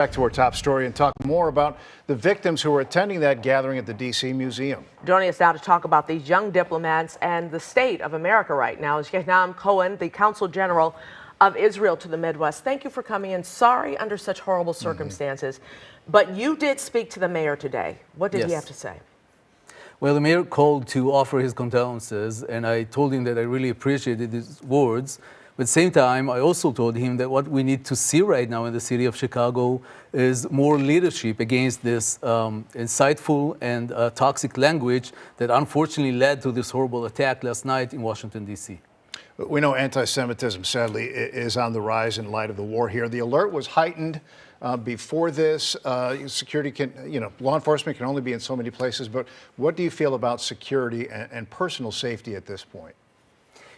Back to our top story and talk more about the victims who were attending that gathering at the D.C. Museum. Joining us now to talk about these young diplomats and the state of America right now is Yehnam Cohen, the Consul General of Israel to the Midwest. Thank you for coming in. Sorry under such horrible circumstances, but you did speak to the mayor today. What did he have to say? Well, the mayor called to offer his condolences, and I told him that I really appreciated his words. But at the same time, I also told him that what we need to see right now in the city of Chicago is more leadership against this insightful and toxic language that unfortunately led to this horrible attack last night in Washington, D.C. We know anti-Semitism, sadly, is on the rise in light of the war here. The alert was heightened before this. Security can, law enforcement can only be in so many places. But what do you feel about security and personal safety at this point?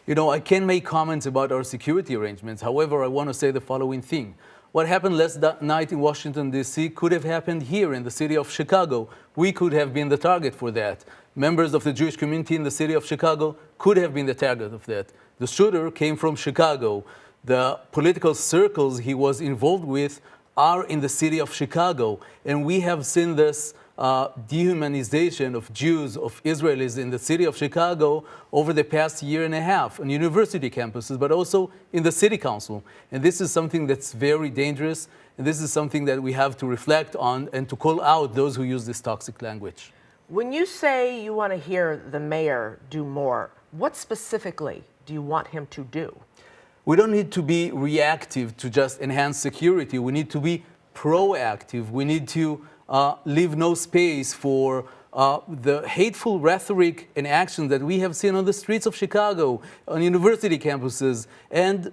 You know, I can make comments about our security arrangements. However, I want to say the following thing. What happened last night in Washington, D.C. could have happened here in the city of Chicago. We could have been the target for that. Members of the Jewish community in the city of Chicago could have been the target of that. The shooter came from Chicago. The political circles he was involved with are in the city of Chicago. And we have seen this dehumanization of Jews, of Israelis in the city of Chicago over the past year and a half on university campuses, but also in the city council. And this is something that's very dangerous. And this is something that we have to reflect on and to call out those who use this toxic language. When you say you want to hear the mayor do more, what specifically do you want him to do? We don't need to be reactive to just enhance security. We need to be proactive. We need to leave no space for the hateful rhetoric and action that we have seen on the streets of Chicago, on university campuses, and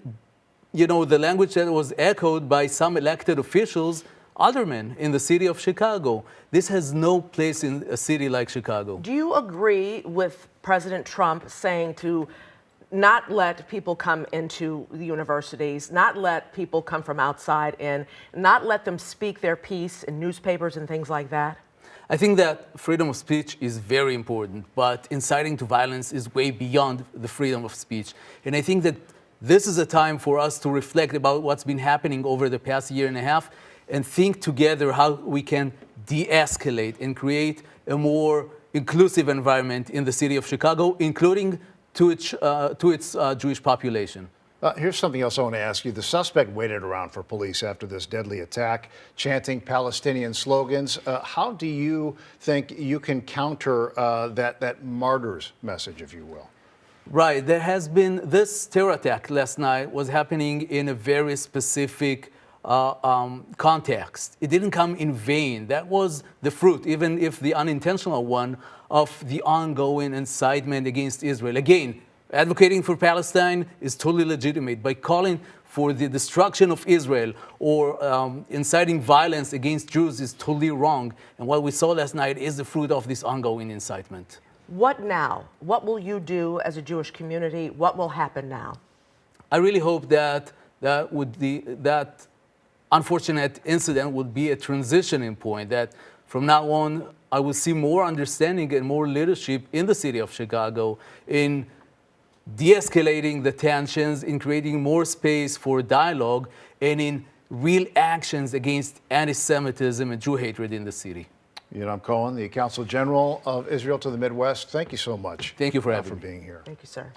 the language that was echoed by some elected officials, aldermen in the city of Chicago. This has no place in a city like Chicago. Do you agree with President Trump saying to not let people come into the universities, not let people come from outside in, not let them speak their piece in newspapers and things like that? I think that freedom of speech is very important, but inciting to violence is way beyond the freedom of speech. And I think that this is a time for us to reflect about what's been happening over the past year and a half and think together how we can de-escalate and create a more inclusive environment in the city of Chicago, including to its Jewish population. Here's something else I want to ask you. The suspect waited around for police after this deadly attack, chanting Palestinian slogans. How do you think you can counter that martyr's message, if you will? Right. There has been this terror attack last night was happening in a very specific context. It didn't come in vain. That was the fruit, even if the unintentional one, of the ongoing incitement against Israel. Again, advocating for Palestine is totally legitimate. By calling for the destruction of Israel or inciting violence against Jews is totally wrong. And what we saw last night is the fruit of this ongoing incitement. What now? What will you do as a Jewish community? What will happen now? I really hope that that unfortunate incident would be a transitioning point, that from now on, I will see more understanding and more leadership in the city of Chicago in de-escalating the tensions, in creating more space for dialogue, and in real actions against anti-Semitism and Jew hatred in the city. Yehnam Cohen, the Consul General of Israel to the Midwest, thank you so much. Thank you for being here. Thank you, sir.